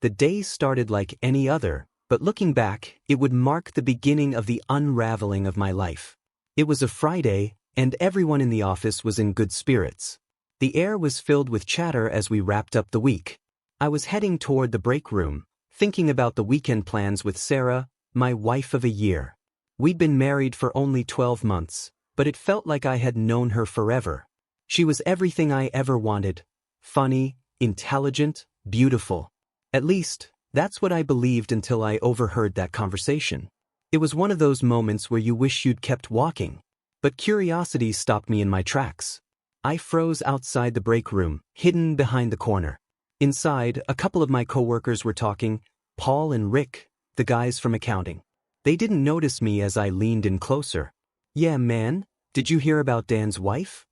The day started like any other, but looking back, it would mark the beginning of the unraveling of my life. It was a Friday, and everyone in the office was in good spirits. The air was filled with chatter as we wrapped up the week. I was heading toward the break room, thinking about the weekend plans with Sarah, my wife of a year. We'd been married for only 12 months, but it felt like I had known her forever. She was everything I ever wanted: funny, intelligent, beautiful. At least, that's what I believed until I overheard that conversation. It was one of those moments where you wish you'd kept walking. But curiosity stopped me in my tracks. I froze outside the break room, hidden behind the corner. Inside, a couple of my coworkers were talking, Paul and Rick, the guys from accounting. They didn't notice me as I leaned in closer. "Yeah, man, did you hear about Dan's wife?"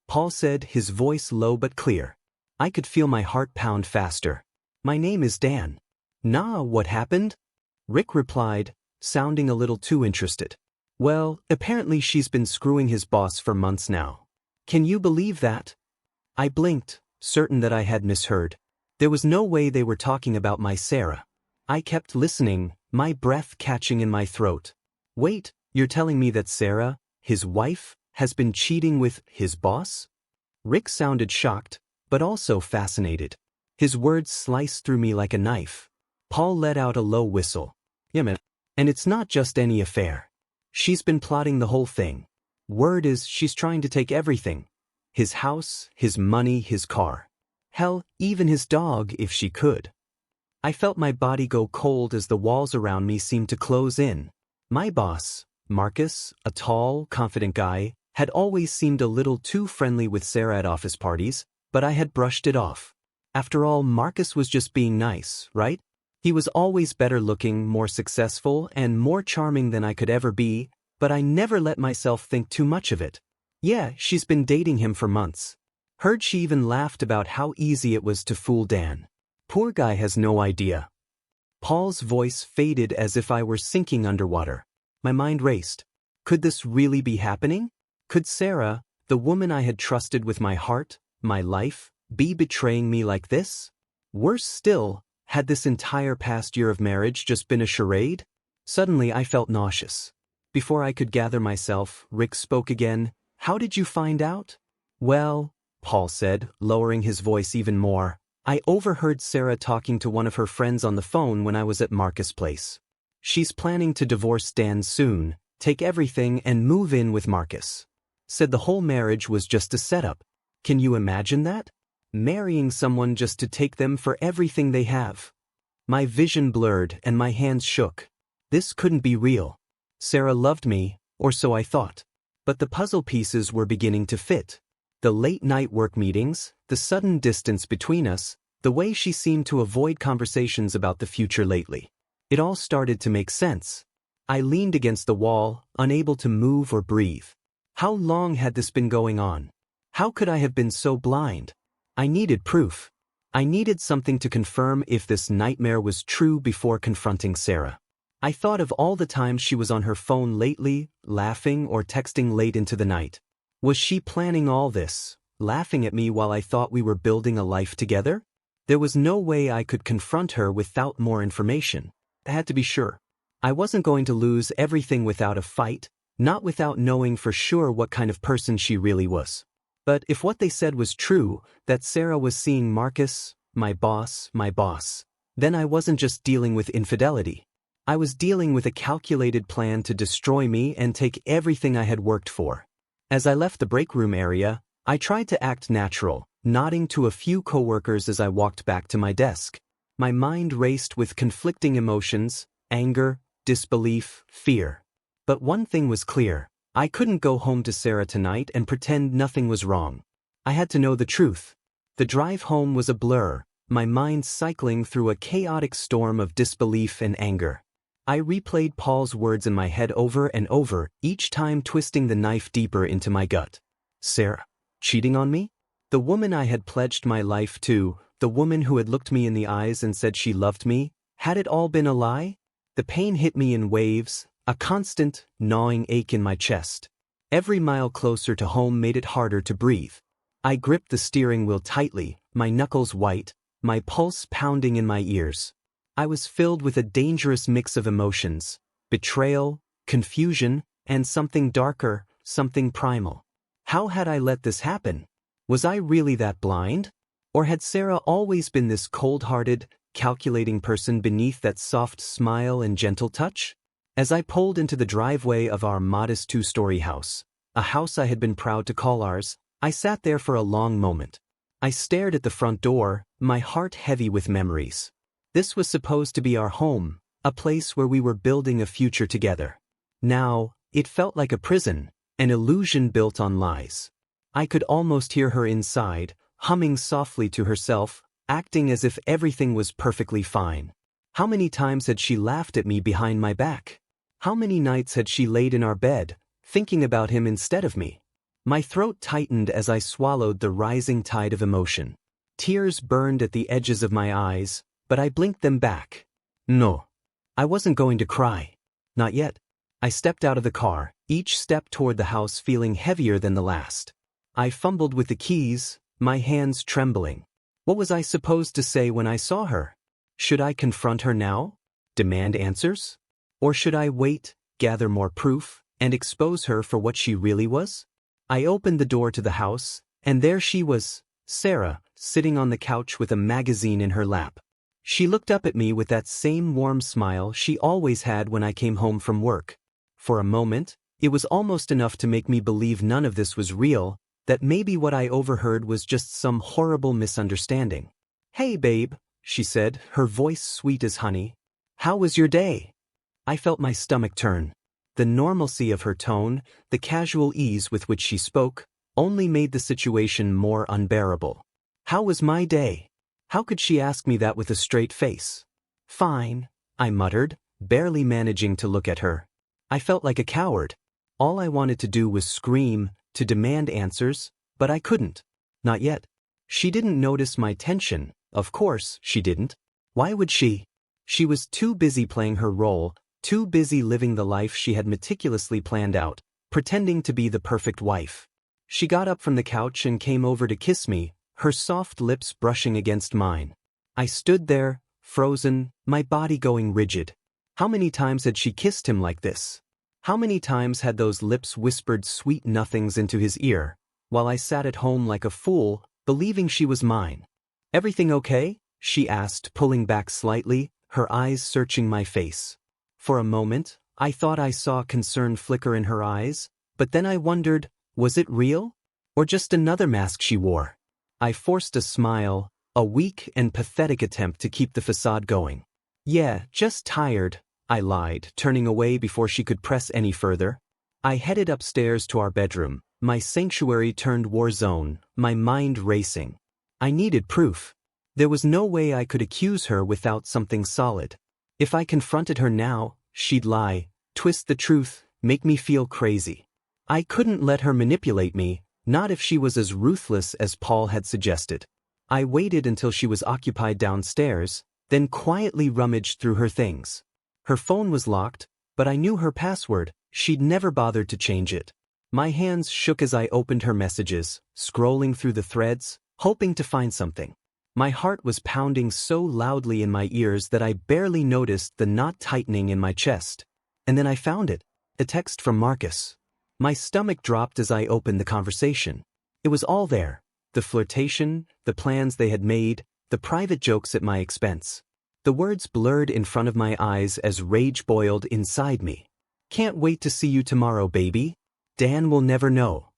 Paul said, his voice low but clear. I could feel my heart pound faster. "My name is Dan." "Nah, what happened?" Rick replied, sounding a little too interested. "Well, apparently she's been screwing his boss for months now." "Can you believe that?" I blinked, certain that I had misheard. There was no way they were talking about my Sarah. I kept listening, my breath catching in my throat. "Wait, you're telling me that Sarah, his wife, has been cheating with his boss?" Rick sounded shocked, but also fascinated. His words sliced through me like a knife. Paul let out a low whistle. "Yeah, man. And it's not just any affair. She's been plotting the whole thing. Word is she's trying to take everything. His house, his money, his car. Hell, even his dog if she could." I felt my body go cold as the walls around me seemed to close in. My boss, Marcus, a tall, confident guy, had always seemed a little too friendly with Sarah at office parties, but I had brushed it off. After all, Marcus was just being nice, right? He was always better looking, more successful, and more charming than I could ever be, but I never let myself think too much of it. "Yeah, she's been dating him for months. Heard she even laughed about how easy it was to fool Dan. Poor guy has no idea." Paul's voice faded as if I were sinking underwater. My mind raced. Could this really be happening? Could Sarah, the woman I had trusted with my heart, my life, be betraying me like this? Worse still, had this entire past year of marriage just been a charade? Suddenly I felt nauseous. Before I could gather myself, Rick spoke again. "How did you find out?" "Well," Paul said, lowering his voice even more, "I overheard Sarah talking to one of her friends on the phone when I was at Marcus' place. She's planning to divorce Dan soon, take everything and move in with Marcus. Said the whole marriage was just a setup. Can you imagine that? Marrying someone just to take them for everything they have." My vision blurred and my hands shook. This couldn't be real. Sarah loved me, or so I thought. But the puzzle pieces were beginning to fit. The late-night work meetings, the sudden distance between us, the way she seemed to avoid conversations about the future lately. It all started to make sense. I leaned against the wall, unable to move or breathe. How long had this been going on? How could I have been so blind? I needed proof. I needed something to confirm if this nightmare was true before confronting Sarah. I thought of all the times she was on her phone lately, laughing or texting late into the night. Was she planning all this, laughing at me while I thought we were building a life together? There was no way I could confront her without more information. I had to be sure. I wasn't going to lose everything without a fight, not without knowing for sure what kind of person she really was. But if what they said was true, that Sarah was seeing Marcus, my boss, then I wasn't just dealing with infidelity. I was dealing with a calculated plan to destroy me and take everything I had worked for. As I left the break room area, I tried to act natural, nodding to a few coworkers as I walked back to my desk. My mind raced with conflicting emotions, anger, disbelief, fear. But one thing was clear. I couldn't go home to Sarah tonight and pretend nothing was wrong. I had to know the truth. The drive home was a blur, my mind cycling through a chaotic storm of disbelief and anger. I replayed Paul's words in my head over and over, each time twisting the knife deeper into my gut. Sarah, cheating on me? The woman I had pledged my life to, the woman who had looked me in the eyes and said she loved me, had it all been a lie? The pain hit me in waves, a constant, gnawing ache in my chest. Every mile closer to home made it harder to breathe. I gripped the steering wheel tightly, my knuckles white, my pulse pounding in my ears. I was filled with a dangerous mix of emotions: betrayal, confusion, and something darker, something primal. How had I let this happen? Was I really that blind? Or had Sarah always been this cold-hearted, calculating person beneath that soft smile and gentle touch? As I pulled into the driveway of our modest two-story house, a house I had been proud to call ours, I sat there for a long moment. I stared at the front door, my heart heavy with memories. This was supposed to be our home, a place where we were building a future together. Now, it felt like a prison, an illusion built on lies. I could almost hear her inside, humming softly to herself, acting as if everything was perfectly fine. How many times had she laughed at me behind my back? How many nights had she laid in our bed, thinking about him instead of me? My throat tightened as I swallowed the rising tide of emotion. Tears burned at the edges of my eyes, but I blinked them back. No. I wasn't going to cry. Not yet. I stepped out of the car, each step toward the house feeling heavier than the last. I fumbled with the keys, my hands trembling. What was I supposed to say when I saw her? Should I confront her now? Demand answers? Or should I wait, gather more proof, and expose her for what she really was? I opened the door to the house, and there she was, Sarah, sitting on the couch with a magazine in her lap. She looked up at me with that same warm smile she always had when I came home from work. For a moment, it was almost enough to make me believe none of this was real, that maybe what I overheard was just some horrible misunderstanding. "Hey, babe," she said, her voice sweet as honey. "How was your day?" I felt my stomach turn. The normalcy of her tone, the casual ease with which she spoke, only made the situation more unbearable. How was my day? How could she ask me that with a straight face? "Fine," I muttered, barely managing to look at her. I felt like a coward. All I wanted to do was scream, to demand answers, but I couldn't. Not yet. She didn't notice my tension. Of course, she didn't. Why would she? She was too busy playing her role, too busy living the life she had meticulously planned out, pretending to be the perfect wife. She got up from the couch and came over to kiss me, her soft lips brushing against mine. I stood there, frozen, my body going rigid. How many times had she kissed him like this? How many times had those lips whispered sweet nothings into his ear, while I sat at home like a fool, believing she was mine? "Everything okay?" she asked, pulling back slightly, her eyes searching my face. For a moment, I thought I saw concern flicker in her eyes, but then I wondered, was it real? Or just another mask she wore? I forced a smile, a weak and pathetic attempt to keep the facade going. "Yeah, just tired," I lied, turning away before she could press any further. I headed upstairs to our bedroom, my sanctuary turned war zone, my mind racing. I needed proof. There was no way I could accuse her without something solid. If I confronted her now, she'd lie, twist the truth, make me feel crazy. I couldn't let her manipulate me, not if she was as ruthless as Paul had suggested. I waited until she was occupied downstairs, then quietly rummaged through her things. Her phone was locked, but I knew her password. She'd never bothered to change it. My hands shook as I opened her messages, scrolling through the threads, hoping to find something. My heart was pounding so loudly in my ears that I barely noticed the knot tightening in my chest. And then I found it, a text from Marcus. My stomach dropped as I opened the conversation. It was all there, the flirtation, the plans they had made, the private jokes at my expense. The words blurred in front of my eyes as rage boiled inside me. "Can't wait to see you tomorrow, baby. Dan will never know."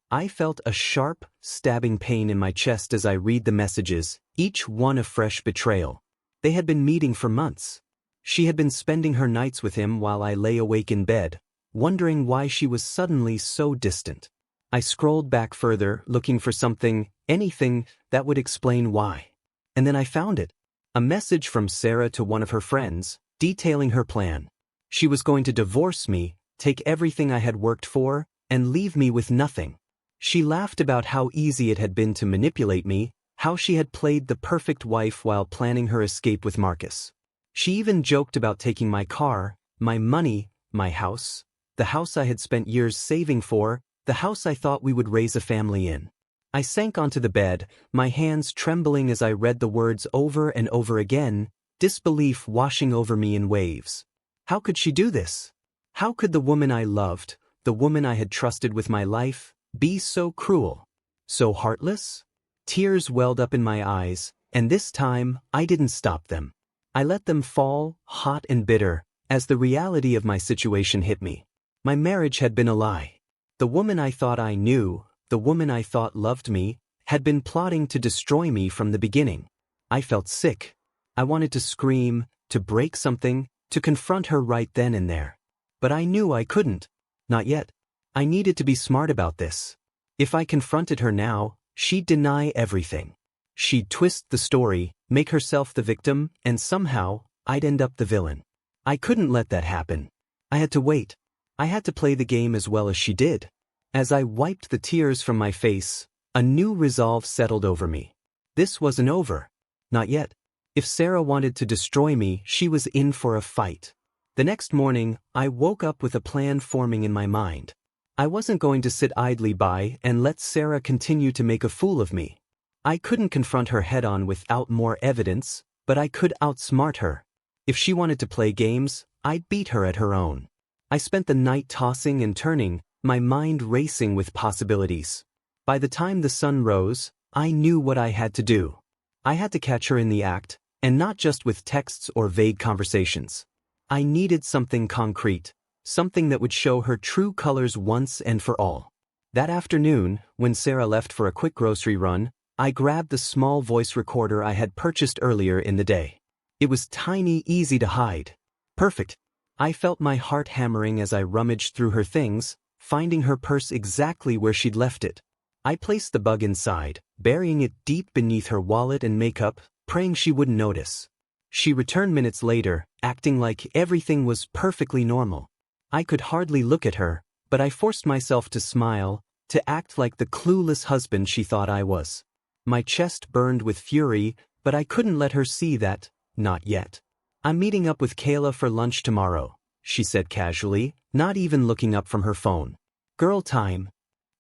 I felt a sharp, stabbing pain in my chest as I read the messages, each one a fresh betrayal. They had been meeting for months. She had been spending her nights with him while I lay awake in bed, wondering why she was suddenly so distant. I scrolled back further, looking for something, anything, that would explain why. And then I found it. A message from Sarah to one of her friends, detailing her plan. She was going to divorce me, take everything I had worked for, and leave me with nothing. She laughed about how easy it had been to manipulate me, how she had played the perfect wife while planning her escape with Marcus. She even joked about taking my car, my money, my house, the house I had spent years saving for, the house I thought we would raise a family in. I sank onto the bed, my hands trembling as I read the words over and over again, disbelief washing over me in waves. How could she do this? How could the woman I loved, the woman I had trusted with my life, be so cruel? So heartless? Tears welled up in my eyes, and this time I didn't stop them. I let them fall, hot and bitter, as the reality of my situation hit me. My marriage had been a lie. The woman I thought I knew, the woman I thought loved me, had been plotting to destroy me from the beginning. I felt sick. I wanted to scream, to break something, to confront her right then and there. But I knew I couldn't. Not yet. I needed to be smart about this. If I confronted her now, she'd deny everything. She'd twist the story, make herself the victim, and somehow, I'd end up the villain. I couldn't let that happen. I had to wait. I had to play the game as well as she did. As I wiped the tears from my face, a new resolve settled over me. This wasn't over. Not yet. If Sarah wanted to destroy me, she was in for a fight. The next morning, I woke up with a plan forming in my mind. I wasn't going to sit idly by and let Sarah continue to make a fool of me. I couldn't confront her head-on without more evidence, but I could outsmart her. If she wanted to play games, I'd beat her at her own. I spent the night tossing and turning, my mind racing with possibilities. By the time the sun rose, I knew what I had to do. I had to catch her in the act, and not just with texts or vague conversations. I needed something concrete, something that would show her true colors once and for all. That afternoon, when Sarah left for a quick grocery run, I grabbed the small voice recorder I had purchased earlier in the day. It was tiny, easy to hide. Perfect. I felt my heart hammering as I rummaged through her things, finding her purse exactly where she'd left it. I placed the bug inside, burying it deep beneath her wallet and makeup, praying she wouldn't notice. She returned minutes later, acting like everything was perfectly normal. I could hardly look at her, but I forced myself to smile, to act like the clueless husband she thought I was. My chest burned with fury, but I couldn't let her see that, not yet. "I'm meeting up with Kayla for lunch tomorrow," she said casually, not even looking up from her phone. Girl time,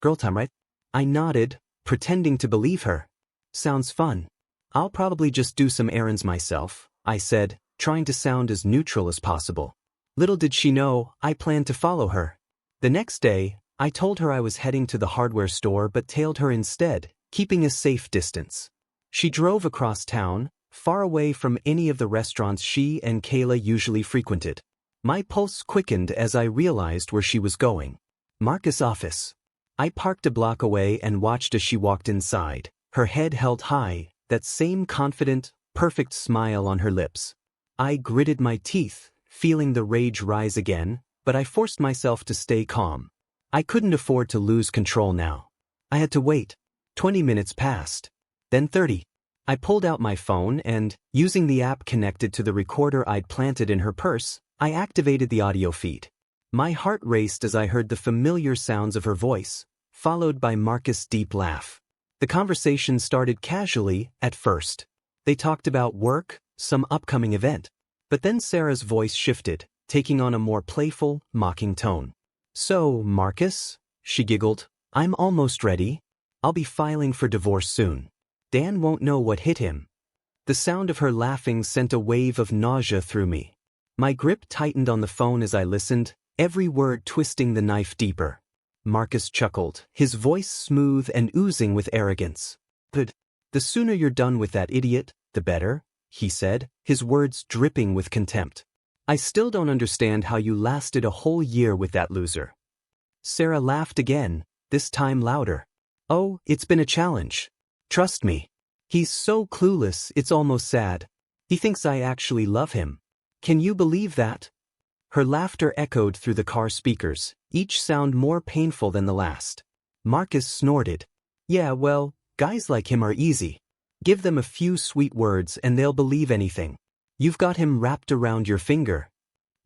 right?" I nodded, pretending to believe her. "Sounds fun. I'll probably just do some errands myself," I said, trying to sound as neutral as possible. Little did she know, I planned to follow her. The next day, I told her I was heading to the hardware store but tailed her instead, keeping a safe distance. She drove across town, far away from any of the restaurants she and Kayla usually frequented. My pulse quickened as I realized where she was going. Marcus' office. I parked a block away and watched as she walked inside, her head held high, that same confident, perfect smile on her lips. I gritted my teeth, feeling the rage rise again, but I forced myself to stay calm. I couldn't afford to lose control now. I had to wait. 20 minutes passed. Then 30. I pulled out my phone and, using the app connected to the recorder I'd planted in her purse, I activated the audio feed. My heart raced as I heard the familiar sounds of her voice, followed by Marcus' deep laugh. The conversation started casually at first. They talked about work, some upcoming event. But then Sarah's voice shifted, taking on a more playful, mocking tone. "So, Marcus," she giggled, "I'm almost ready. I'll be filing for divorce soon. Dan won't know what hit him." The sound of her laughing sent a wave of nausea through me. My grip tightened on the phone as I listened, every word twisting the knife deeper. Marcus chuckled, his voice smooth and oozing with arrogance. "Good. The sooner you're done with that idiot, the better," he said, his words dripping with contempt. "I still don't understand how you lasted a whole year with that loser." Sarah laughed again, this time louder. "Oh, it's been a challenge. Trust me. He's so clueless, it's almost sad. He thinks I actually love him. Can you believe that?" Her laughter echoed through the car speakers, each sound more painful than the last. Marcus snorted. "Yeah, well, guys like him are easy. Give them a few sweet words and they'll believe anything. You've got him wrapped around your finger."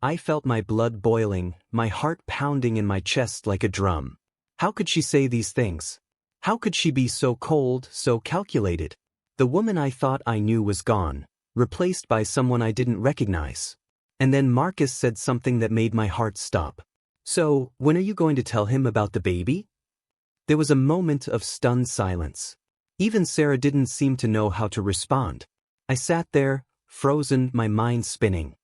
I felt my blood boiling, my heart pounding in my chest like a drum. How could she say these things? How could she be so cold, so calculated? The woman I thought I knew was gone, replaced by someone I didn't recognize. And then Marcus said something that made my heart stop. "So, when are you going to tell him about the baby?" There was a moment of stunned silence. Even Sarah didn't seem to know how to respond. I sat there, frozen, my mind spinning.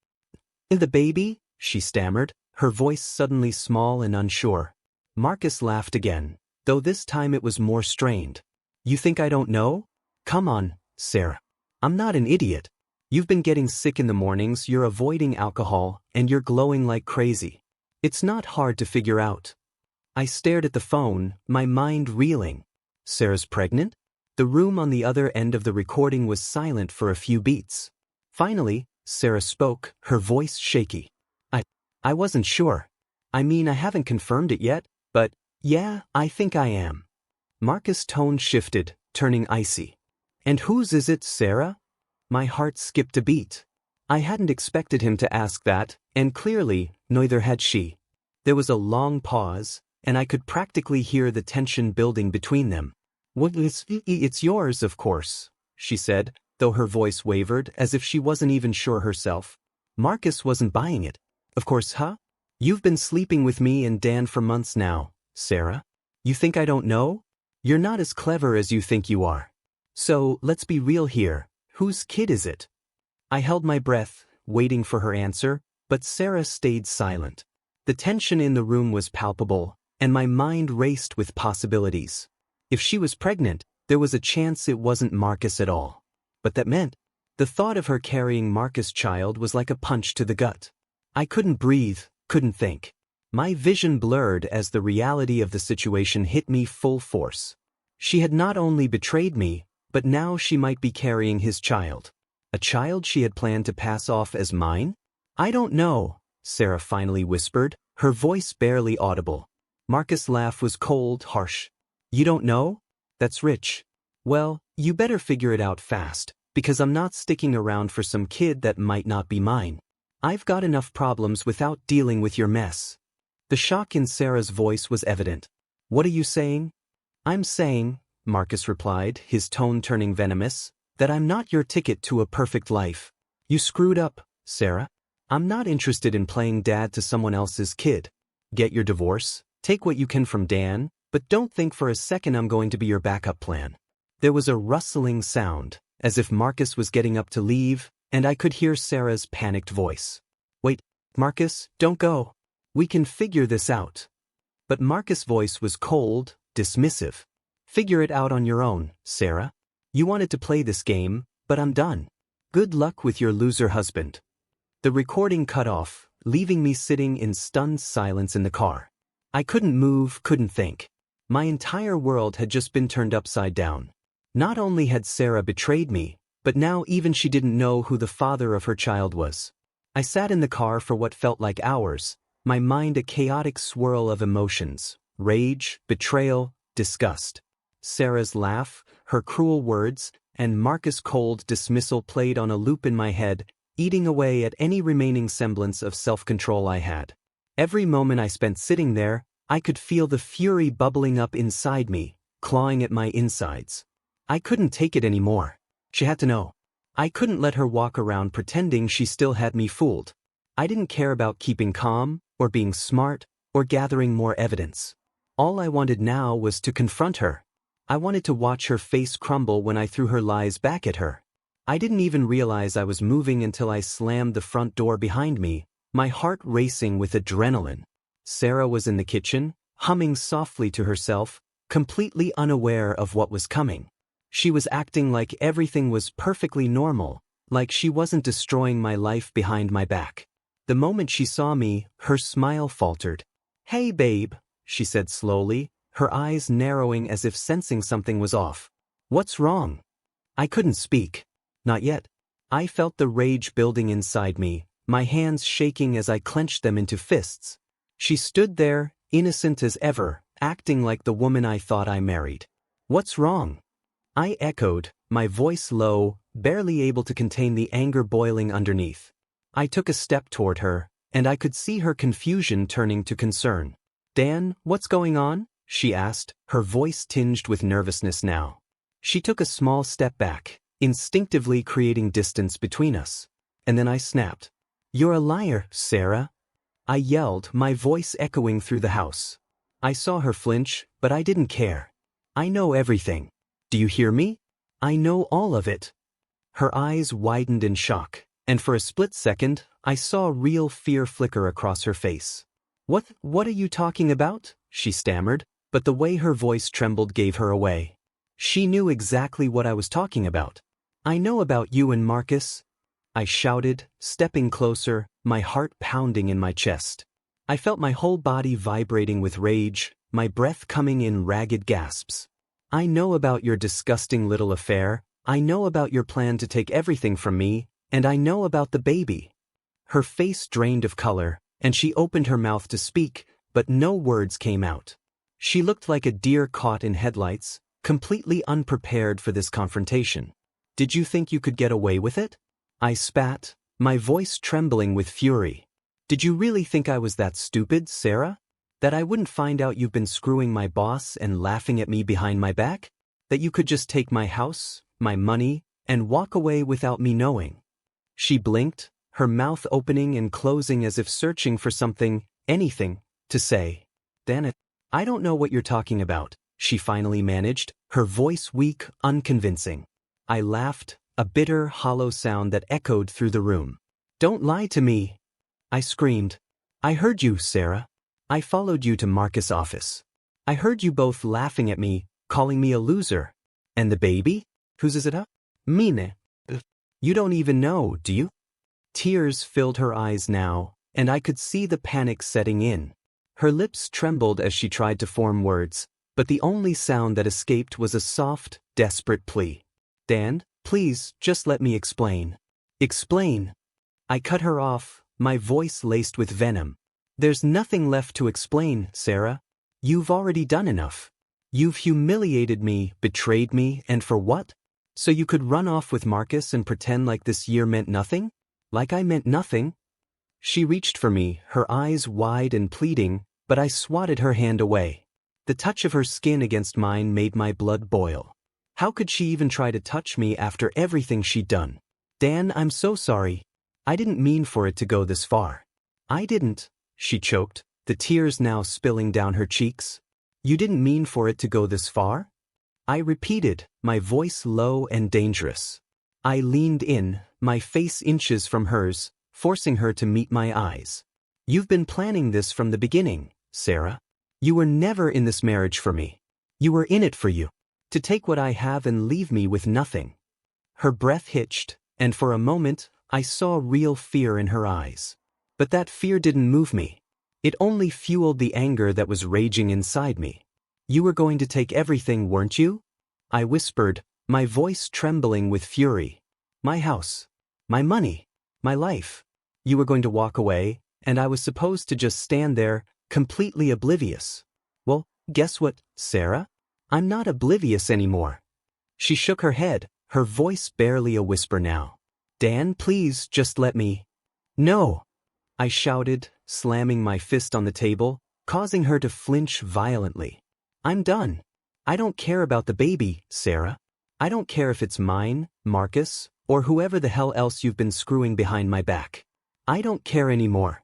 "The baby?" she stammered, her voice suddenly small and unsure. Marcus laughed again, though this time it was more strained. "You think I don't know? Come on, Sarah. I'm not an idiot. You've been getting sick in the mornings, you're avoiding alcohol, and you're glowing like crazy. It's not hard to figure out." I stared at the phone, my mind reeling. Sarah's pregnant? The room on the other end of the recording was silent for a few beats. Finally, Sarah spoke, her voice shaky. I wasn't sure. I mean, I haven't confirmed it yet, but yeah, I think I am." Marcus' tone shifted, turning icy. "And whose is it, Sarah?" My heart skipped a beat. I hadn't expected him to ask that, and clearly, neither had she. There was a long pause, and I could practically hear the tension building between them. "Well, it's yours, of course," she said, though her voice wavered as if she wasn't even sure herself. Marcus wasn't buying it. "Of course, huh? You've been sleeping with me and Dan for months now, Sarah. You think I don't know? You're not as clever as you think you are. So, let's be real here. Whose kid is it?" I held my breath, waiting for her answer, but Sarah stayed silent. The tension in the room was palpable, and my mind raced with possibilities. If she was pregnant, there was a chance it wasn't Marcus at all. But that meant, the thought of her carrying Marcus' child was like a punch to the gut. I couldn't breathe, couldn't think. My vision blurred as the reality of the situation hit me full force. She had not only betrayed me, but now she might be carrying his child. A child she had planned to pass off as mine? "I don't know," Sarah finally whispered, her voice barely audible. Marcus' laugh was cold, harsh. "You don't know? That's rich. Well, you better figure it out fast, because I'm not sticking around for some kid that might not be mine. I've got enough problems without dealing with your mess." The shock in Sarah's voice was evident. "What are you saying?" "I'm saying," Marcus replied, his tone turning venomous, "that I'm not your ticket to a perfect life. You screwed up, Sarah. I'm not interested in playing dad to someone else's kid. Get your divorce, take what you can from Dan, but don't think for a second I'm going to be your backup plan." There was a rustling sound, as if Marcus was getting up to leave, and I could hear Sarah's panicked voice. "Wait, Marcus, don't go. We can figure this out." But Marcus' voice was cold, dismissive. "Figure it out on your own, Sarah. You wanted to play this game, but I'm done. Good luck with your loser husband." The recording cut off, leaving me sitting in stunned silence in the car. I couldn't move, couldn't think. My entire world had just been turned upside down. Not only had Sarah betrayed me, but now even she didn't know who the father of her child was. I sat in the car for what felt like hours, my mind a chaotic swirl of emotions: rage, betrayal, disgust. Sarah's laugh, her cruel words, and Marcus' cold dismissal played on a loop in my head, eating away at any remaining semblance of self-control I had. Every moment I spent sitting there, I could feel the fury bubbling up inside me, clawing at my insides. I couldn't take it anymore. She had to know. I couldn't let her walk around pretending she still had me fooled. I didn't care about keeping calm, or being smart, or gathering more evidence. All I wanted now was to confront her. I wanted to watch her face crumble when I threw her lies back at her. I didn't even realize I was moving until I slammed the front door behind me, my heart racing with adrenaline. Sarah was in the kitchen, humming softly to herself, completely unaware of what was coming. She was acting like everything was perfectly normal, like she wasn't destroying my life behind my back. The moment she saw me, her smile faltered. "Hey, babe," she said slowly, her eyes narrowing as if sensing something was off. "What's wrong?" I couldn't speak. Not yet. I felt the rage building inside me, my hands shaking as I clenched them into fists. She stood there, innocent as ever, acting like the woman I thought I married. "What's wrong?" I echoed, my voice low, barely able to contain the anger boiling underneath. I took a step toward her, and I could see her confusion turning to concern. "Dan, what's going on?" she asked, her voice tinged with nervousness now. She took a small step back, instinctively creating distance between us. And then I snapped. "You're a liar, Sarah," I yelled, my voice echoing through the house. I saw her flinch, but I didn't care. "I know everything. Do you hear me? I know all of it." Her eyes widened in shock, and for a split second, I saw real fear flicker across her face. What are you talking about?" she stammered, but the way her voice trembled gave her away. She knew exactly what I was talking about. "I know about you and Marcus," I shouted, stepping closer, my heart pounding in my chest. I felt my whole body vibrating with rage, my breath coming in ragged gasps. "I know about your disgusting little affair, I know about your plan to take everything from me, and I know about the baby." Her face drained of color, and she opened her mouth to speak, but no words came out. She looked like a deer caught in headlights, completely unprepared for this confrontation. "Did you think you could get away with it?" I spat, my voice trembling with fury. "Did you really think I was that stupid, Sarah? That I wouldn't find out you've been screwing my boss and laughing at me behind my back? That you could just take my house, my money, and walk away without me knowing?" She blinked, her mouth opening and closing as if searching for something, anything, to say. "Damn it, I don't know what you're talking about," she finally managed, her voice weak, unconvincing. I laughed, a bitter, hollow sound that echoed through the room. "Don't lie to me," I screamed. "I heard you, Sarah. I followed you to Marcus' office. I heard you both laughing at me, calling me a loser. And the baby? Whose is it, huh? Mine. You don't even know, do you?" Tears filled her eyes now, and I could see the panic setting in. Her lips trembled as she tried to form words, but the only sound that escaped was a soft, desperate plea. "Dan, please, just let me explain." "Explain?" I cut her off, my voice laced with venom. "There's nothing left to explain, Sarah. You've already done enough. You've humiliated me, betrayed me, and for what? So you could run off with Marcus and pretend like this year meant nothing? Like I meant nothing?" She reached for me, her eyes wide and pleading, but I swatted her hand away. The touch of her skin against mine made my blood boil. How could she even try to touch me after everything she'd done? "Dan, I'm so sorry. I didn't mean for it to go this far." "I didn't," she choked, the tears now spilling down her cheeks. "You didn't mean for it to go this far?" I repeated, my voice low and dangerous. I leaned in, my face inches from hers, forcing her to meet my eyes. "You've been planning this from the beginning, Sarah. You were never in this marriage for me. You were in it for you. To take what I have and leave me with nothing." Her breath hitched, and for a moment, I saw real fear in her eyes. But that fear didn't move me. It only fueled the anger that was raging inside me. "You were going to take everything, weren't you?" I whispered, my voice trembling with fury. "My house, my money, my life. You were going to walk away, and I was supposed to just stand there, completely oblivious. Well, guess what, Sarah? I'm not oblivious anymore." She shook her head, her voice barely a whisper now. "Dan, please just let me." "No!" I shouted, slamming my fist on the table, causing her to flinch violently. "I'm done. I don't care about the baby, Sarah. I don't care if it's mine, Marcus, or whoever the hell else you've been screwing behind my back. I don't care anymore."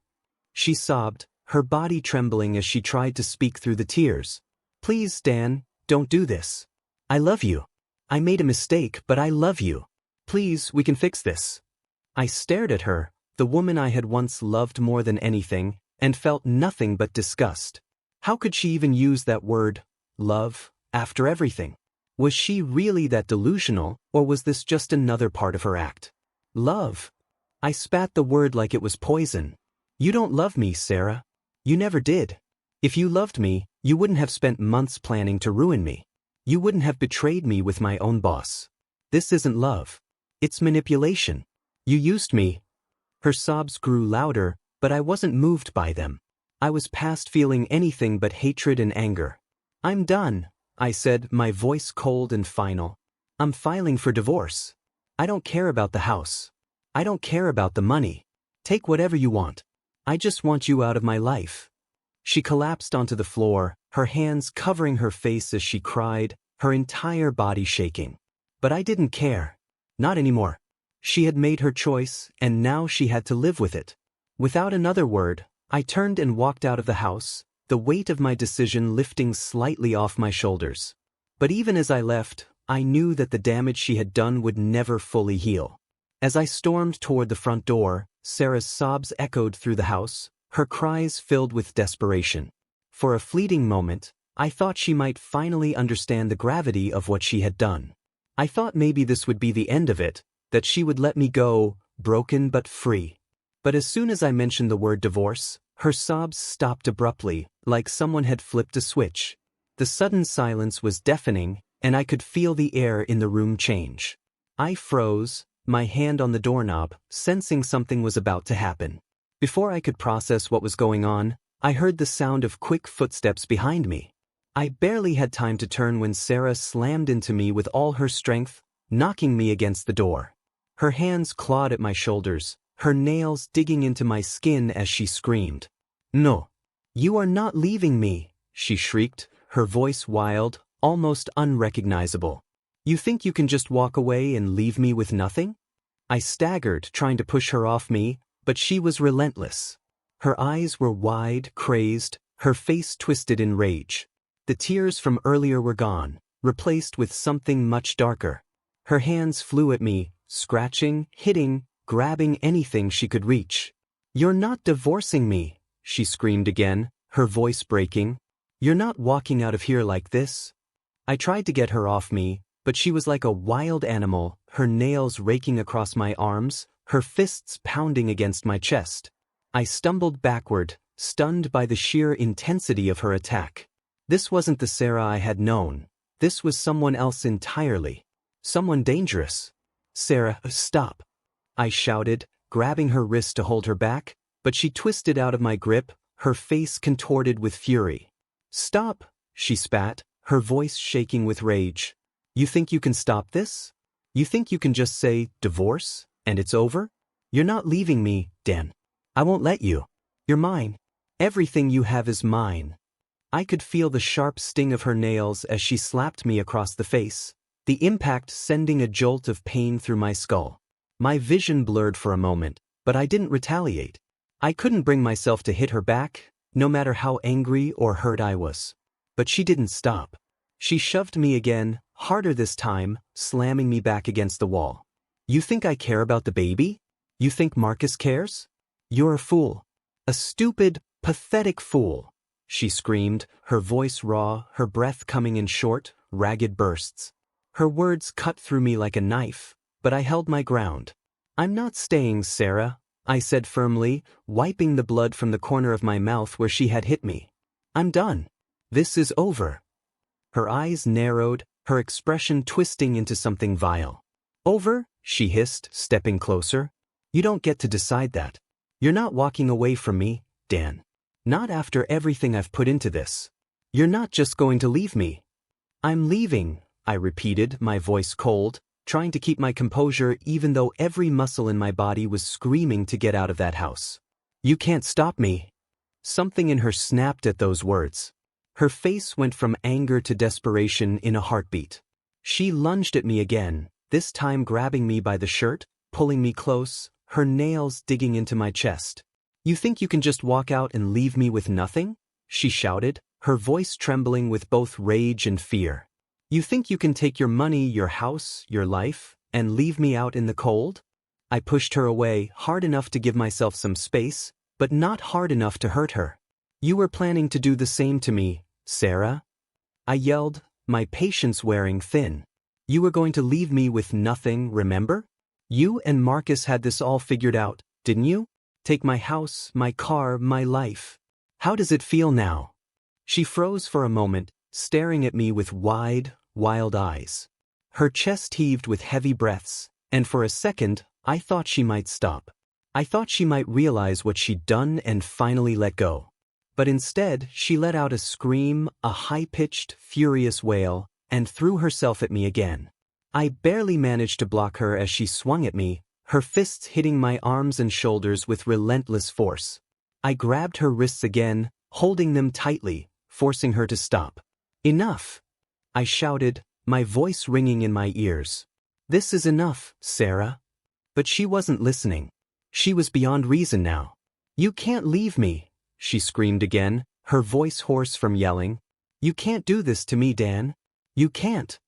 She sobbed, her body trembling as she tried to speak through the tears. "Please, Dan, don't do this. I love you. I made a mistake, but I love you. Please, we can fix this." I stared at her, the woman I had once loved more than anything, and felt nothing but disgust. How could she even use that word, love, after everything? Was she really that delusional, or was this just another part of her act? Love. I spat the word like it was poison. "You don't love me, Sarah. You never did. If you loved me, you wouldn't have spent months planning to ruin me. You wouldn't have betrayed me with my own boss. This isn't love. It's manipulation. You used me." Her sobs grew louder, but I wasn't moved by them. I was past feeling anything but hatred and anger. "I'm done," I said, my voice cold and final. "I'm filing for divorce. I don't care about the house. I don't care about the money. Take whatever you want. I just want you out of my life." She collapsed onto the floor, her hands covering her face as she cried, her entire body shaking. But I didn't care. Not anymore. She had made her choice, and now she had to live with it. Without another word, I turned and walked out of the house, the weight of my decision lifting slightly off my shoulders. But even as I left, I knew that the damage she had done would never fully heal. As I stormed toward the front door, Sarah's sobs echoed through the house, her cries filled with desperation. For a fleeting moment, I thought she might finally understand the gravity of what she had done. I thought maybe this would be the end of it, that she would let me go, broken but free. But as soon as I mentioned the word divorce, her sobs stopped abruptly, like someone had flipped a switch. The sudden silence was deafening, and I could feel the air in the room change. I froze, my hand on the doorknob, sensing something was about to happen. Before I could process what was going on, I heard the sound of quick footsteps behind me. I barely had time to turn when Sarah slammed into me with all her strength, knocking me against the door. Her hands clawed at my shoulders, her nails digging into my skin as she screamed. "No. You are not leaving me," she shrieked, her voice wild, almost unrecognizable. "You think you can just walk away and leave me with nothing?" I staggered, trying to push her off me, but she was relentless. Her eyes were wide, crazed, her face twisted in rage. The tears from earlier were gone, replaced with something much darker. Her hands flew at me, scratching, hitting, grabbing anything she could reach. "You're not divorcing me," she screamed again, her voice breaking. "You're not walking out of here like this." I tried to get her off me, but she was like a wild animal, her nails raking across my arms, her fists pounding against my chest. I stumbled backward, stunned by the sheer intensity of her attack. This wasn't the Sarah I had known. This was someone else entirely. Someone dangerous. "Sarah, stop," I shouted, grabbing her wrist to hold her back, but she twisted out of my grip, her face contorted with fury. "Stop," she spat, her voice shaking with rage. "You think you can stop this? You think you can just say, divorce, and it's over? You're not leaving me, Dan. I won't let you. You're mine. Everything you have is mine." I could feel the sharp sting of her nails as she slapped me across the face, the impact sending a jolt of pain through my skull. My vision blurred for a moment, but I didn't retaliate. I couldn't bring myself to hit her back, no matter how angry or hurt I was. But she didn't stop. She shoved me again, harder this time, slamming me back against the wall. "You think I care about the baby? You think Marcus cares? You're a fool. A stupid, pathetic fool," she screamed, her voice raw, her breath coming in short, ragged bursts. Her words cut through me like a knife, but I held my ground. "I'm not staying, Sarah," I said firmly, wiping the blood from the corner of my mouth where she had hit me. "I'm done. This is over." Her eyes narrowed, her expression twisting into something vile. "Over?" she hissed, stepping closer. "You don't get to decide that. You're not walking away from me, Dan. Not after everything I've put into this. You're not just going to leave me." "I'm leaving," I repeated, my voice cold, trying to keep my composure even though every muscle in my body was screaming to get out of that house. "You can't stop me." Something in her snapped at those words. Her face went from anger to desperation in a heartbeat. She lunged at me again, this time grabbing me by the shirt, pulling me close, her nails digging into my chest. "You think you can just walk out and leave me with nothing?" she shouted, her voice trembling with both rage and fear. "You think you can take your money, your house, your life, and leave me out in the cold?" I pushed her away, hard enough to give myself some space, but not hard enough to hurt her. "You were planning to do the same to me, Sarah," I yelled, my patience wearing thin. "You were going to leave me with nothing, remember? You and Marcus had this all figured out, didn't you? Take my house, my car, my life. How does it feel now?" She froze for a moment, staring at me with wide, wild eyes. Her chest heaved with heavy breaths, and for a second, I thought she might stop. I thought she might realize what she'd done and finally let go. But instead, she let out a scream, a high-pitched, furious wail, and threw herself at me again. I barely managed to block her as she swung at me, her fists hitting my arms and shoulders with relentless force. I grabbed her wrists again, holding them tightly, forcing her to stop. "Enough!" I shouted, my voice ringing in my ears. "This is enough, Sarah." But she wasn't listening. She was beyond reason now. "You can't leave me," she screamed again, her voice hoarse from yelling. "You can't do this to me, Dan. You can't."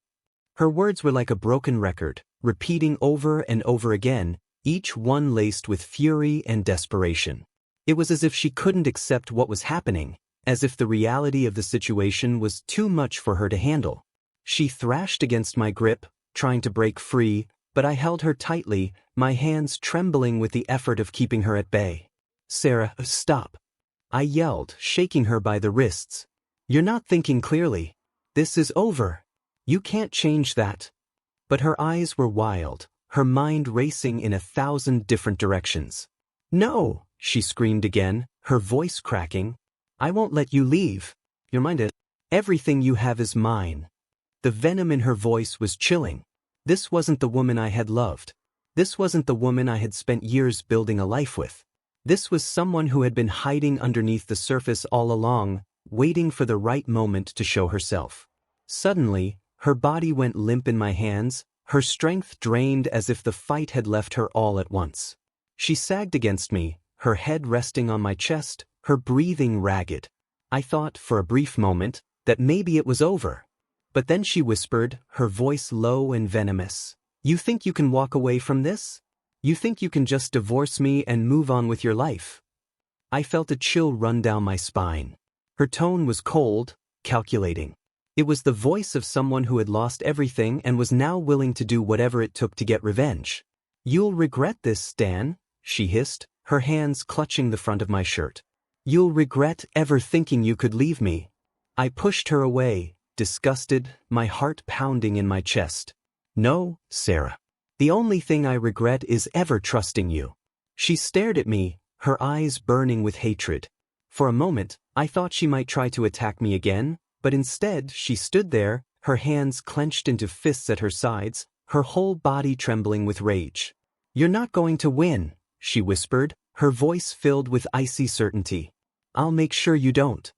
Her words were like a broken record, repeating over and over again, each one laced with fury and desperation. It was as if she couldn't accept what was happening, as if the reality of the situation was too much for her to handle. She thrashed against my grip, trying to break free, but I held her tightly, my hands trembling with the effort of keeping her at bay. "Sarah, stop," I yelled, shaking her by the wrists. "You're not thinking clearly. This is over. You can't change that." But her eyes were wild, her mind racing in 1,000 different directions. "No," she screamed again, her voice cracking. "I won't let you leave. You're mine. Everything you have is mine." The venom in her voice was chilling. This wasn't the woman I had loved. This wasn't the woman I had spent years building a life with. This was someone who had been hiding underneath the surface all along, waiting for the right moment to show herself. Suddenly, her body went limp in my hands, her strength drained as if the fight had left her all at once. She sagged against me, her head resting on my chest, her breathing ragged. I thought, for a brief moment, that maybe it was over. But then she whispered, her voice low and venomous. "You think you can walk away from this? You think you can just divorce me and move on with your life?" I felt a chill run down my spine. Her tone was cold, calculating. It was the voice of someone who had lost everything and was now willing to do whatever it took to get revenge. "You'll regret this, Stan," she hissed, her hands clutching the front of my shirt. "You'll regret ever thinking you could leave me." I pushed her away, disgusted, my heart pounding in my chest. "No, Sarah. The only thing I regret is ever trusting you." She stared at me, her eyes burning with hatred. For a moment, I thought she might try to attack me again, but instead she stood there, her hands clenched into fists at her sides, her whole body trembling with rage. "You're not going to win," she whispered, her voice filled with icy certainty. "I'll make sure you don't."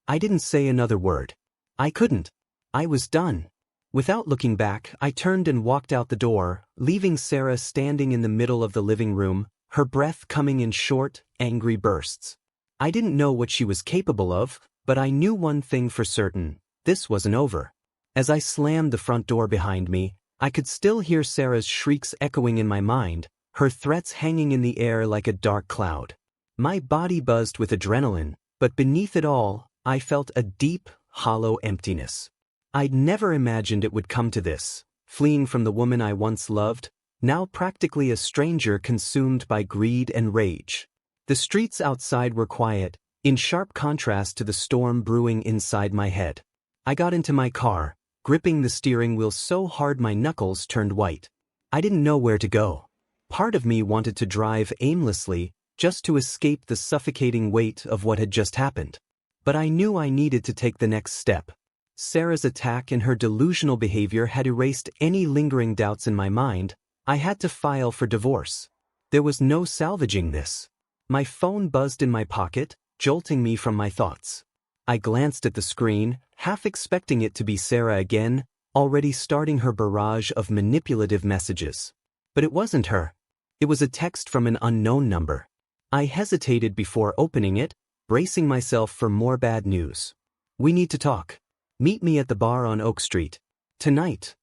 I didn't say another word. I couldn't. I was done. Without looking back, I turned and walked out the door, leaving Sarah standing in the middle of the living room, her breath coming in short, angry bursts. I didn't know what she was capable of, but I knew one thing for certain: this wasn't over. As I slammed the front door behind me, I could still hear Sarah's shrieks echoing in my mind, her threats hanging in the air like a dark cloud. My body buzzed with adrenaline, but beneath it all, I felt a deep, hollow emptiness. I'd never imagined it would come to this, fleeing from the woman I once loved, now practically a stranger consumed by greed and rage. The streets outside were quiet, in sharp contrast to the storm brewing inside my head. I got into my car, gripping the steering wheel so hard my knuckles turned white. I didn't know where to go. Part of me wanted to drive aimlessly, just to escape the suffocating weight of what had just happened. But I knew I needed to take the next step. Sarah's attack and her delusional behavior had erased any lingering doubts in my mind. I had to file for divorce. There was no salvaging this. My phone buzzed in my pocket, jolting me from my thoughts. I glanced at the screen, half expecting it to be Sarah again, already starting her barrage of manipulative messages. But it wasn't her. It was a text from an unknown number. I hesitated before opening it, bracing myself for more bad news. "We need to talk. Meet me at the bar on Oak Street. Tonight."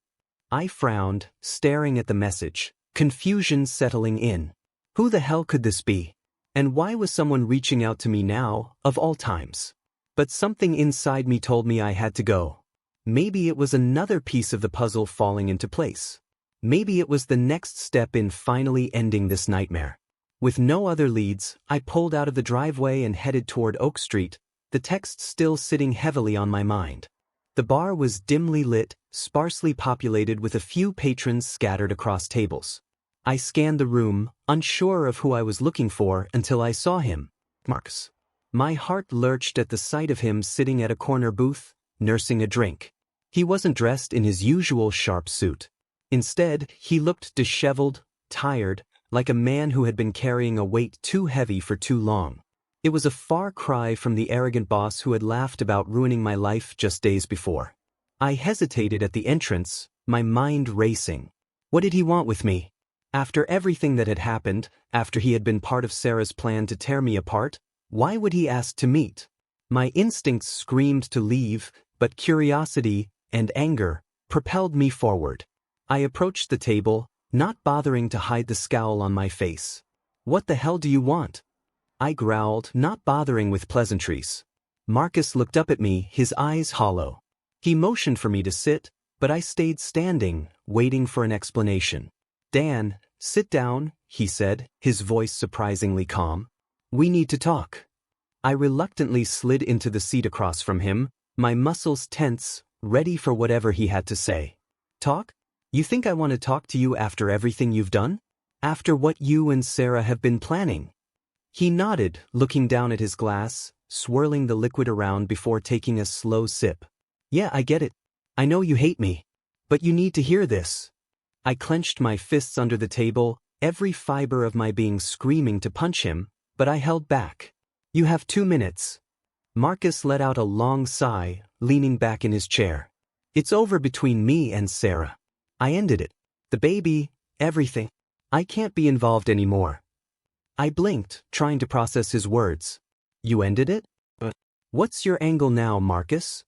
I frowned, staring at the message, confusion settling in. Who the hell could this be? And why was someone reaching out to me now, of all times? But something inside me told me I had to go. Maybe it was another piece of the puzzle falling into place. Maybe it was the next step in finally ending this nightmare. With no other leads, I pulled out of the driveway and headed toward Oak Street, the text still sitting heavily on my mind. The bar was dimly lit, sparsely populated with a few patrons scattered across tables. I scanned the room, unsure of who I was looking for until I saw him. Marcus. My heart lurched at the sight of him sitting at a corner booth, nursing a drink. He wasn't dressed in his usual sharp suit. Instead, he looked disheveled, tired, like a man who had been carrying a weight too heavy for too long. It was a far cry from the arrogant boss who had laughed about ruining my life just days before. I hesitated at the entrance, my mind racing. What did he want with me? After everything that had happened, after he had been part of Sarah's plan to tear me apart, why would he ask to meet? My instincts screamed to leave, but curiosity and anger, propelled me forward. I approached the table, not bothering to hide the scowl on my face. "What the hell do you want?" I growled, not bothering with pleasantries. Marcus looked up at me, his eyes hollow. He motioned for me to sit, but I stayed standing, waiting for an explanation. "Dan, sit down," he said, his voice surprisingly calm. "We need to talk." I reluctantly slid into the seat across from him, my muscles tense, ready for whatever he had to say. "Talk? You think I want to talk to you after everything you've done? After what you and Sarah have been planning?" He nodded, looking down at his glass, swirling the liquid around before taking a slow sip. "Yeah, I get it. I know you hate me. But you need to hear this." I clenched my fists under the table, every fiber of my being screaming to punch him, but I held back. "You have 2 minutes." Marcus let out a long sigh, leaning back in his chair. "It's over between me and Sarah. I ended it. The baby, everything. I can't be involved anymore." I blinked, trying to process his words. "You ended it? But what's your angle now, Marcus?"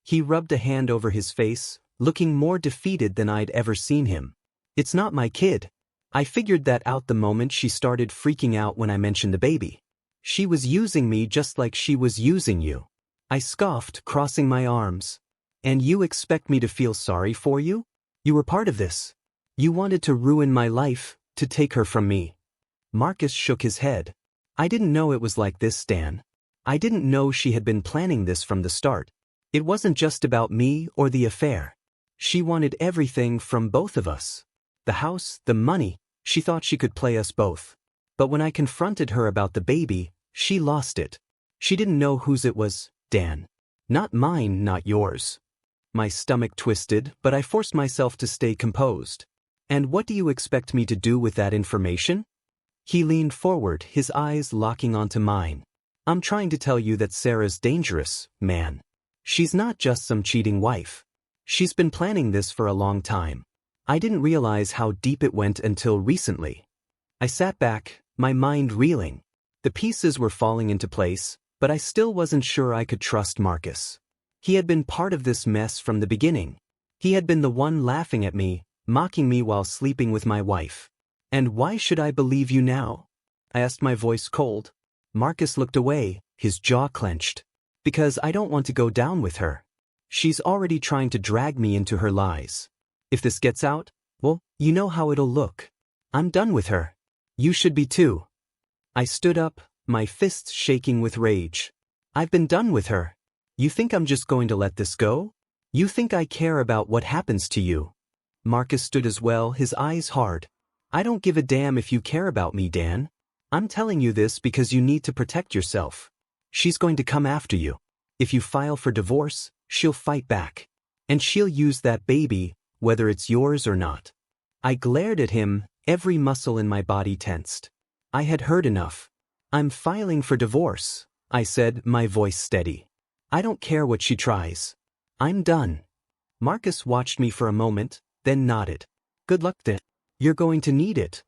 He rubbed a hand over his face, looking more defeated than I'd ever seen him. "It's not my kid. I figured that out the moment she started freaking out when I mentioned the baby. She was using me just like she was using you." I scoffed, crossing my arms. "And you expect me to feel sorry for you? You were part of this. You wanted to ruin my life, to take her from me." Marcus shook his head. "I didn't know it was like this, Stan. I didn't know she had been planning this from the start. It wasn't just about me or the affair. She wanted everything from both of us. The house, the money, she thought she could play us both. But when I confronted her about the baby, she lost it. She didn't know whose it was, Dan. Not mine, not yours." My stomach twisted, but I forced myself to stay composed. "And what do you expect me to do with that information?" He leaned forward, his eyes locking onto mine. "I'm trying to tell you that Sarah's dangerous, man. She's not just some cheating wife. She's been planning this for a long time. I didn't realize how deep it went until recently." I sat back, my mind reeling. The pieces were falling into place, but I still wasn't sure I could trust Marcus. He had been part of this mess from the beginning. He had been the one laughing at me, mocking me while sleeping with my wife. "And why should I believe you now?" I asked, my voice cold. Marcus looked away, his jaw clenched. "Because I don't want to go down with her. She's already trying to drag me into her lies. If this gets out, well, you know how it'll look. I'm done with her. You should be too." I stood up, my fists shaking with rage. "I've been done with her. You think I'm just going to let this go? You think I care about what happens to you?" Marcus stood as well, his eyes hard. "I don't give a damn if you care about me, Dan. I'm telling you this because you need to protect yourself. She's going to come after you. If you file for divorce, she'll fight back. And she'll use that baby, whether it's yours or not." I glared at him, every muscle in my body tensed. I had heard enough. "I'm filing for divorce," I said, my voice steady. "I don't care what she tries. I'm done." Marcus watched me for a moment, then nodded. "Good luck then. You're going to need it."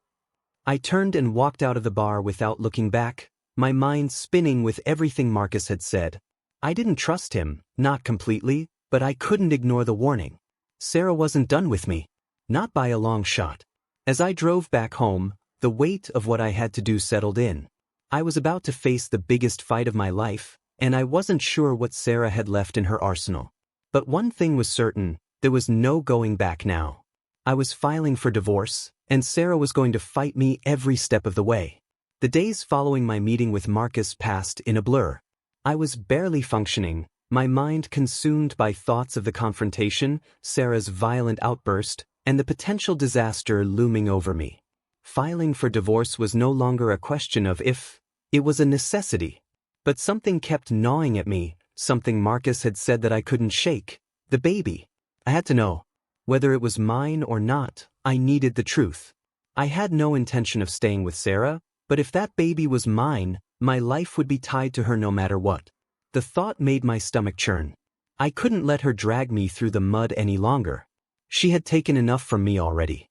I turned and walked out of the bar without looking back, my mind spinning with everything Marcus had said. I didn't trust him, not completely, but I couldn't ignore the warning. Sarah wasn't done with me. Not by a long shot. As I drove back home, the weight of what I had to do settled in. I was about to face the biggest fight of my life, and I wasn't sure what Sarah had left in her arsenal. But one thing was certain, there was no going back now. I was filing for divorce, and Sarah was going to fight me every step of the way. The days following my meeting with Marcus passed in a blur. I was barely functioning, my mind consumed by thoughts of the confrontation, Sarah's violent outburst, and the potential disaster looming over me. Filing for divorce was no longer a question of if, it was a necessity. But something kept gnawing at me, something Marcus had said that I couldn't shake. The baby. I had to know. Whether it was mine or not, I needed the truth. I had no intention of staying with Sarah, but if that baby was mine, my life would be tied to her no matter what. The thought made my stomach churn. I couldn't let her drag me through the mud any longer. She had taken enough from me already.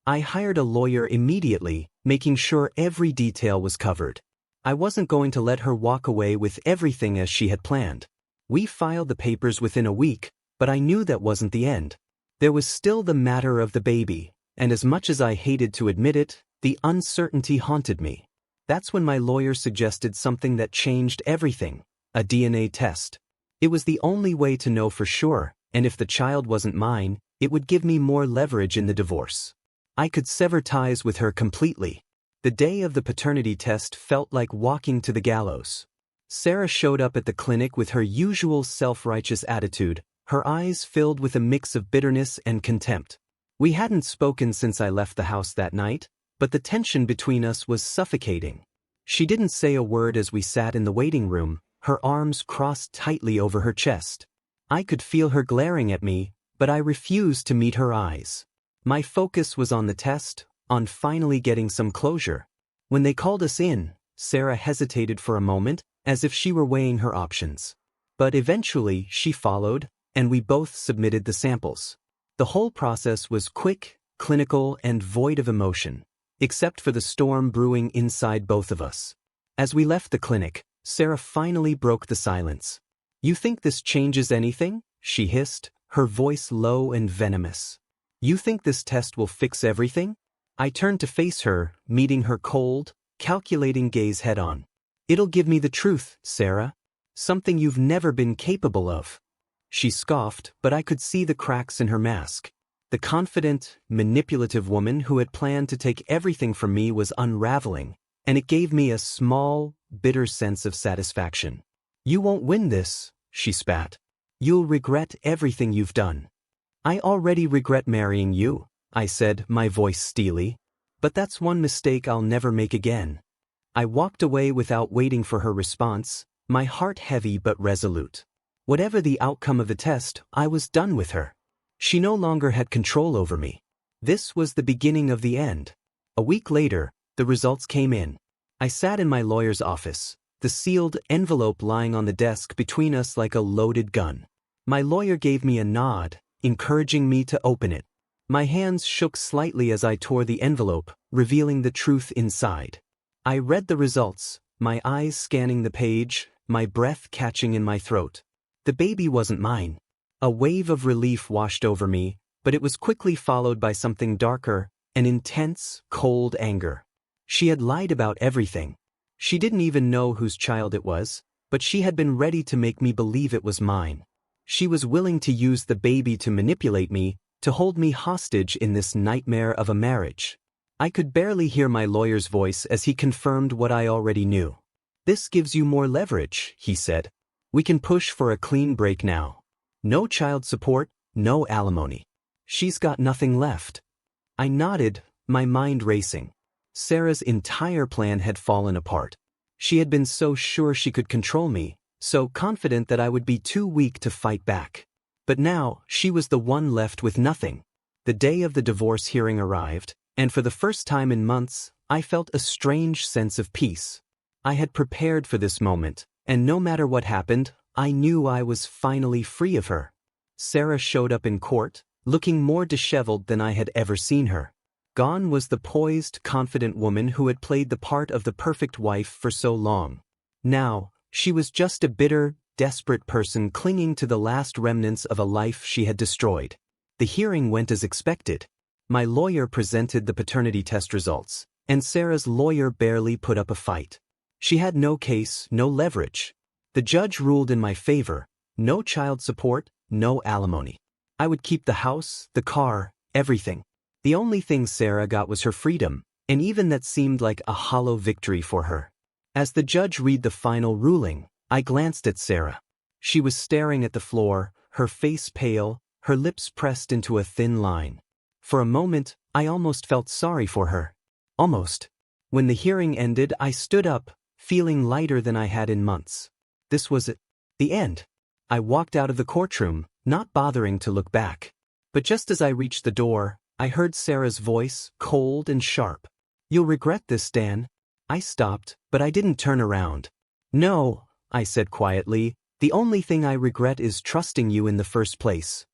I hired a lawyer immediately, making sure every detail was covered. I wasn't going to let her walk away with everything as she had planned. We filed the papers within a week, but I knew that wasn't the end. There was still the matter of the baby, and as much as I hated to admit it, the uncertainty haunted me. That's when my lawyer suggested something that changed everything: a DNA test. It was the only way to know for sure, and if the child wasn't mine, it would give me more leverage in the divorce. I could sever ties with her completely. The day of the paternity test felt like walking to the gallows. Sarah showed up at the clinic with her usual self-righteous attitude, her eyes filled with a mix of bitterness and contempt. We hadn't spoken since I left the house that night, but the tension between us was suffocating. She didn't say a word as we sat in the waiting room, her arms crossed tightly over her chest. I could feel her glaring at me, but I refused to meet her eyes. My focus was on the test, on finally getting some closure. When they called us in, Sarah hesitated for a moment, as if she were weighing her options. But eventually she followed, and we both submitted the samples. The whole process was quick, clinical, and void of emotion, except for the storm brewing inside both of us. As we left the clinic, Sarah finally broke the silence. "You think this changes anything?" she hissed, her voice low and venomous. "You think this test will fix everything?" I turned to face her, meeting her cold, calculating gaze head-on. "It'll give me the truth, Sarah. Something you've never been capable of." She scoffed, but I could see the cracks in her mask. The confident, manipulative woman who had planned to take everything from me was unraveling, and it gave me a small, bitter sense of satisfaction. "You won't win this," she spat. "You'll regret everything you've done." "I already regret marrying you," I said, my voice steely. "But that's one mistake I'll never make again." I walked away without waiting for her response, my heart heavy but resolute. Whatever the outcome of the test, I was done with her. She no longer had control over me. This was the beginning of the end. A week later, the results came in. I sat in my lawyer's office, the sealed envelope lying on the desk between us like a loaded gun. My lawyer gave me a nod, encouraging me to open it. My hands shook slightly as I tore the envelope, revealing the truth inside. I read the results, my eyes scanning the page, my breath catching in my throat. The baby wasn't mine. A wave of relief washed over me, but it was quickly followed by something darker, an intense, cold anger. She had lied about everything. She didn't even know whose child it was, but she had been ready to make me believe it was mine. She was willing to use the baby to manipulate me, to hold me hostage in this nightmare of a marriage. I could barely hear my lawyer's voice as he confirmed what I already knew. "This gives you more leverage," he said. "We can push for a clean break now. No child support, no alimony. She's got nothing left." I nodded, my mind racing. Sarah's entire plan had fallen apart. She had been so sure she could control me, so confident that I would be too weak to fight back. But now, she was the one left with nothing. The day of the divorce hearing arrived, and for the first time in months, I felt a strange sense of peace. I had prepared for this moment, and no matter what happened, I knew I was finally free of her. Sarah showed up in court, looking more disheveled than I had ever seen her. Gone was the poised, confident woman who had played the part of the perfect wife for so long. Now, she was just a bitter, desperate person clinging to the last remnants of a life she had destroyed. The hearing went as expected. My lawyer presented the paternity test results, and Sarah's lawyer barely put up a fight. She had no case, no leverage. The judge ruled in my favor: no child support, no alimony. I would keep the house, the car, everything. The only thing Sarah got was her freedom, and even that seemed like a hollow victory for her. As the judge read the final ruling, I glanced at Sarah. She was staring at the floor, her face pale, her lips pressed into a thin line. For a moment, I almost felt sorry for her. Almost. When the hearing ended, I stood up, feeling lighter than I had in months. This was it. The end. I walked out of the courtroom, not bothering to look back. But just as I reached the door, I heard Sarah's voice, cold and sharp. "You'll regret this, Dan." I stopped, but I didn't turn around. "No," I said quietly, "the only thing I regret is trusting you in the first place."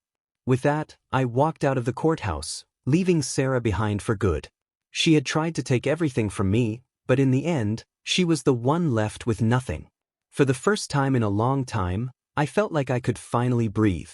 With that, I walked out of the courthouse, leaving Sarah behind for good. She had tried to take everything from me, but in the end, she was the one left with nothing. For the first time in a long time, I felt like I could finally breathe.